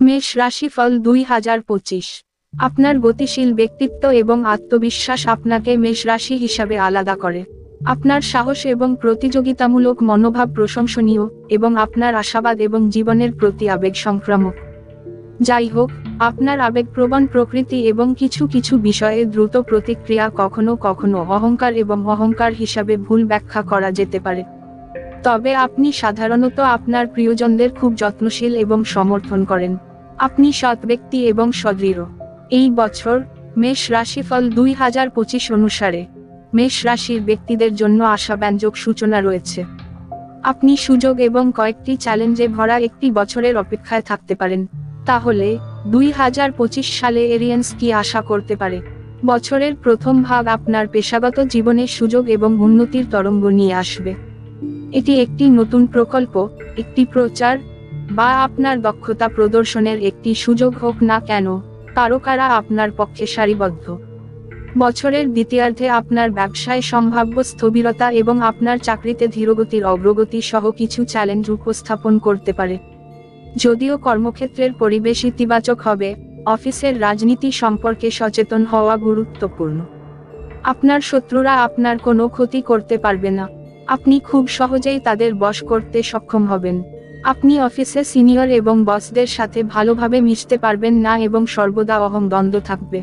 মেষ রাশিফল 2025। আপনার গতিশীল ব্যক্তিত্ব এবং আত্মবিশ্বাস আপনাকে মেষ রাশি হিসাবে আলাদা করে। আপনার সাহস এবং প্রতিযোগিতামূলক মনোভাব প্রশংসনীয়, এবং আপনার আশাবাদ এবং জীবনের প্রতি আবেগ সংক্রামক। যাই হোক, আপনার আবেগপ্রবণ প্রকৃতি এবং কিছু কিছু বিষয়ে দ্রুত প্রতিক্রিয়া কখনো কখনো অহংকার এবং অহংকার হিসাবে ভুল ব্যাখ্যা করা যেতে পারে। তবে আপনি সাধারণত আপনার প্রিয়জনদের খুব যত্নশীল এবং সমর্থন করেন। আপনি সৎ ব্যক্তি এবং সদৃঢ়। এই বছর মেষ রাশিফল 2025 অনুসারে মেষ রাশির ব্যক্তিদের জন্য আশাব্যঞ্জক সূচনা রয়েছে। আপনি সুযোগ এবং কয়েকটি চ্যালেঞ্জে ভরা একটি বছরের অপেক্ষায় থাকতে পারেন। তাহলে 2025 সালে এরিয়ান্স কি আশা করতে পারে? বছরের প্রথম ভাগ আপনার পেশাগত জীবনে সুযোগ এবং উন্নতির তরঙ্গ নিয়ে আসবে। এটি একটি নতুন প্রকল্প, একটি প্রচার, বা আপনার দক্ষতা প্রদর্শনের একটি সুযোগ হোক না কেন, তারকারা আপনার পক্ষে সারিবদ্ধ। বছরের দ্বিতীয়ার্ধে আপনার ব্যবসায় সম্ভাব্য স্থবিরতা এবং আপনার চাকরিতে ধীরগতির অগ্রগতি সহ কিছু চ্যালেঞ্জ উপস্থাপন করতে পারে। যদিও কর্মক্ষেত্রের পরিবেশ ইতিবাচক হবে, অফিসের রাজনীতি সম্পর্কে সচেতন হওয়া গুরুত্বপূর্ণ। আপনার শত্রুরা আপনার কোনো ক্ষতি করতে পারবে না। আপনি খুব সহজেই তাদের বশ করতে সক্ষম হবেন। আপনি অফিসে সিনিয়র এবং বসদের সাথে ভালোভাবে মিশতে পারবেন না এবং সর্বদা দ্বন্দ্ব থাকবে।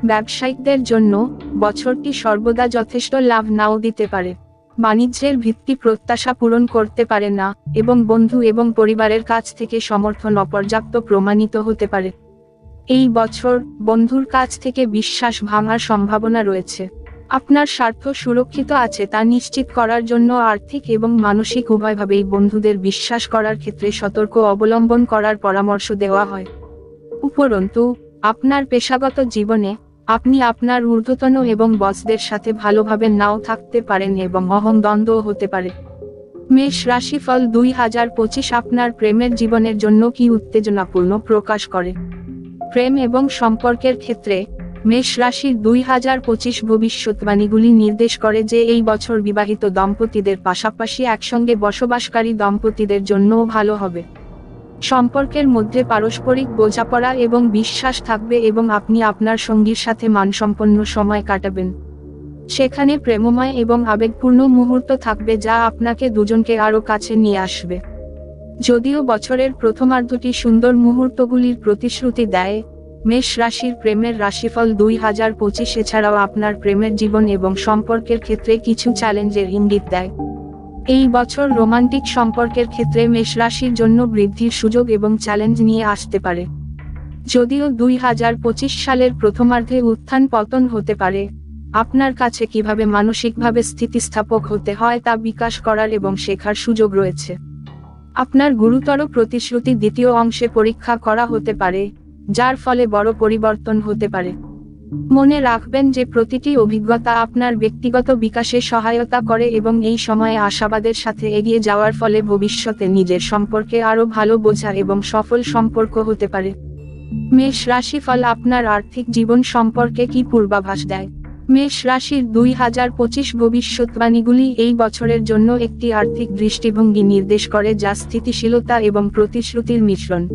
ব্যবসায়িকদের জন্য বছরটি সর্বদা যথেষ্ট লাভ নাও দিতে পারে। বাণিজ্যের ভিত্তি প্রত্যাশা পূরণ করতে পারে না, এবং বন্ধু এবং পরিবারের কাছ থেকে সমর্থন অপর্যাপ্ত প্রমাণিত হতে পারে। এই বছর বন্ধুর কাছ থেকে বিশ্বাস ভাঙার সম্ভাবনা রয়েছে। আপনার স্বার্থ সুরক্ষিত আছে তা নিশ্চিত করার জন্য আর্থিক এবং মানসিক উভয়ভাবেই বন্ধুদের বিশ্বাস করার ক্ষেত্রে সতর্ক অবলম্বন করার পরামর্শ দেওয়া হয়। উপরন্তু, আপনার পেশাগত জীবনে আপনি আপনার ঊর্ধ্বতন এবং বসদের সাথে ভালোভাবে নাও থাকতে পারেন এবং দ্বন্দ্বও হতে পারে। মেষ রাশিফল 2025 আপনার প্রেমের জীবনের জন্য কি উত্তেজনাপূর্ণ প্রকাশ করে? প্রেম এবং সম্পর্কের ক্ষেত্রে মেষ রাশির 2025 ভবিষ্যৎবাণীগুলি নির্দেশ করে যে এই বছর বিবাহিত দম্পতিদের পাশাপাশি একসঙ্গে বসবাসকারী দম্পতিদের জন্যও ভালো হবে। সম্পর্কের মধ্যে পারস্পরিক বোঝাপড়া এবং বিশ্বাস থাকবে এবং আপনি আপনার সঙ্গীর সাথে মানসম্পন্ন সময় কাটাবেন। সেখানে প্রেমময় এবং আবেগপূর্ণ মুহূর্ত থাকবে যা আপনাকে দুজনকে আরও কাছে নিয়ে আসবে। যদিও বছরের প্রথমার্ধটি সুন্দর মুহূর্তগুলির প্রতিশ্রুতি দেয়, মেষ রাশির প্রেমের রাশিফল 2025 এছাড়াও আপনার প্রেমের জীবন এবং সম্পর্কের ক্ষেত্রে কিছু চ্যালেঞ্জের ইঙ্গিত দেয়। এই বছর রোমান্টিক সম্পর্কের ক্ষেত্রে মেষ রাশির জন্য বৃদ্ধির সুযোগ এবং চ্যালেঞ্জ নিয়ে আসতে পারে। যদিও 2025 সালের প্রথমার্ধে উত্থান পতন হতে পারে, আপনার কাছে কিভাবে মানসিকভাবে স্থিতিস্থাপক হতে হয় তা বিকাশ করার এবং শেখার সুযোগ রয়েছে। আপনার গুরুতর প্রতিশ্রুতি দ্বিতীয় অংশে পরীক্ষা করা হতে পারে, যার ফলে বড় পরিবর্তন হতে পারে। মনে রাখবেন যে প্রতিটি অভিজ্ঞতা আপনার ব্যক্তিগত বিকাশে সহায়তা করে এবং এই সময়ে আশাবাদের সাথে এগিয়ে যাওয়ার ফলে ভবিষ্যতে নিজের সম্পর্কে আরও ভালো বোঝা এবং সফল সম্পর্ক হতে পারে। মেষ রাশিফল আপনার আর্থিক জীবন সম্পর্কে কি পূর্বাভাস দেয়? মেষ রাশির 2025 ভবিষ্যৎবাণীগুলি এই বছরের জন্য একটি আর্থিক দৃষ্টিভঙ্গি নির্দেশ করে যা স্থিতিশীলতা এবং প্রতিশ্রুতির মিশ্রণ।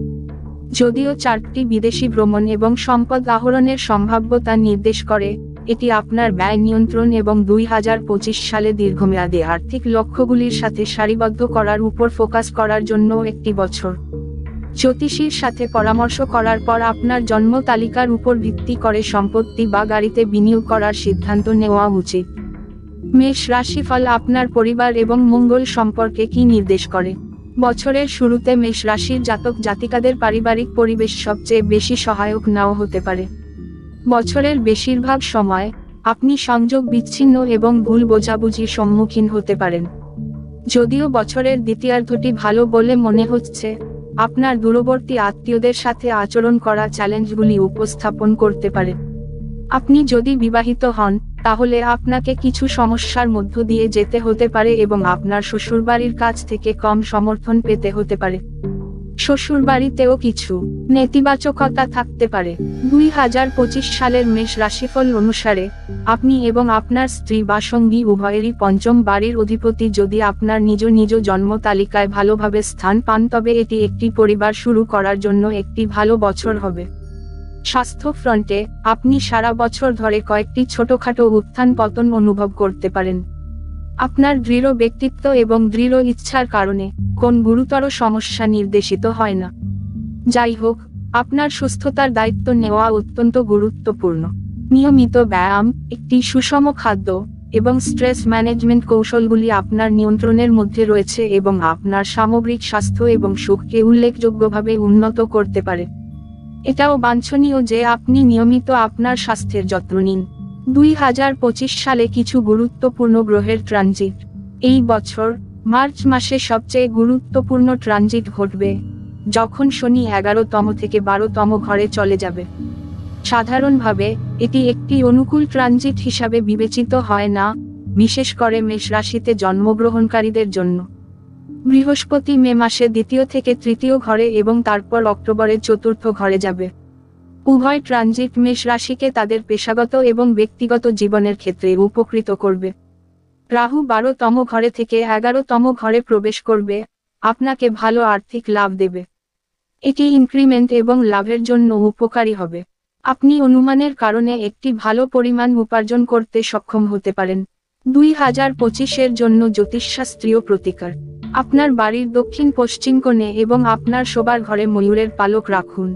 যদিও চারটি বিদেশি ভ্রমণ এবং সম্পদ আহরণের সম্ভাব্যতা নির্দেশ করে, এটি আপনার ব্যয় নিয়ন্ত্রণ এবং 2025 সালে দীর্ঘমেয়াদী আর্থিক লক্ষ্যগুলির সাথে সারিবদ্ধ করার উপর ফোকাস করার জন্য একটি বছর। জ্যোতিষীর সাথে পরামর্শ করার পর আপনার জন্ম তালিকার উপর ভিত্তি করে সম্পত্তি বা গাড়িতে বিনিয়োগ করার সিদ্ধান্ত নেওয়া উচিত। মেষ রাশিফল আপনার পরিবার এবং মঙ্গল সম্পর্কে কি নির্দেশ করে? বছরের শুরুতে মেষ রাশির জাতক জাতিকাদের পারিবারিক পরিবেশ সবচেয়ে বেশি সহায়ক নাও হতে পারে। বছরের বেশিরভাগ সময় আপনি সংযোগ বিচ্ছিন্ন এবং ভুল বোঝাবুঝির সম্মুখীন হতে পারেন। যদিও বছরের দ্বিতীয়ার্ধটি ভালো বলে মনে হচ্ছে, আপনার দূরবর্তী আত্মীয়দের সাথে আচরণ করা চ্যালেঞ্জগুলি উপস্থাপন করতে পারে। আপনি যদি বিবাহিত হন, তাহলে আপনাকে কিছু সমস্যার মধ্য দিয়ে যেতে হতে পারে এবং আপনার শ্বশুরবাড়ির কাছ থেকে কম সমর্থন পেতে হতে পারে। শ্বশুরবাড়িতেও কিছু নেতিবাচকতা থাকতে পারে। 2025 সালের মেষ রাশিফল অনুসারে, আপনি এবং আপনার স্ত্রী বা সঙ্গী উভয়েরই পঞ্চম বাড়ির অধিপতি যদি আপনার নিজ নিজ জন্ম তালিকায় ভালোভাবে স্থান পান, তবে এটি একটি পরিবার শুরু করার জন্য একটি ভালো বছর হবে। স্বাস্থ্য ফ্রন্টে, আপনি সারা বছর ধরে কয়েকটি ছোটখাটো উত্থান পতন অনুভব করতে পারেন। আপনার দৃঢ় ব্যক্তিত্ব এবং দৃঢ় ইচ্ছার কারণে কোন গুরুতর সমস্যা নির্দেশিত হয় না। যাই হোক, আপনার সুস্থতার দায়িত্ব নেওয়া অত্যন্ত গুরুত্বপূর্ণ। নিয়মিত ব্যায়াম, একটি সুষম খাদ্য এবং স্ট্রেস ম্যানেজমেন্ট কৌশলগুলি আপনার নিয়ন্ত্রণের মধ্যে রয়েছে এবং আপনার সামগ্রিক স্বাস্থ্য এবং সুখকে উল্লেখযোগ্যভাবে উন্নত করতে পারে। এটাও বাঞ্ছনীয় যে আপনি নিয়মিত আপনার স্বাস্থ্যের যত্ন নিন। 2025 সালে কিছু গুরুত্বপূর্ণ গ্রহের ট্রানজিট। এই বছর মার্চ মাসে সবচেয়ে গুরুত্বপূর্ণ ট্রানজিট ঘটবে, যখন শনি 11তম থেকে 12তম ঘরে চলে যাবে। সাধারণভাবে এটি একটি অনুকূল ট্রানজিট হিসাবে বিবেচিত হয় না, বিশেষ করে মেষ রাশিতে জন্মগ্রহণকারীদের জন্য। বৃহস্পতি মে মাসে দ্বিতীয় থেকে তৃতীয় ঘরে এবং তারপর অক্টোবরের চতুর্থ ঘরে যাবে। উভয় ট্রানজিট মেষ রাশিকে তাদের পেশাগত এবং ব্যক্তিগত জীবনের ক্ষেত্রে উপকৃত করবে। রাহু 12তম ঘরে থেকে 11তম ঘরে প্রবেশ করবে, আপনাকে ভালো আর্থিক লাভ দেবে। এটি ইনক্রিমেন্ট এবং লাভের জন্য উপকারী হবে। আপনি অনুমানের কারণে একটি ভালো পরিমাণ উপার্জন করতে সক্ষম হতে পারেন। 2025-এর জন্য জ্যোতিষশাস্ত্রীয় প্রতিকার। আপনার বাড়ির দক্ষিণ পশ্চিম কোণে এবং আপনার শোবার ঘরে ময়ূরের পালক রাখুন।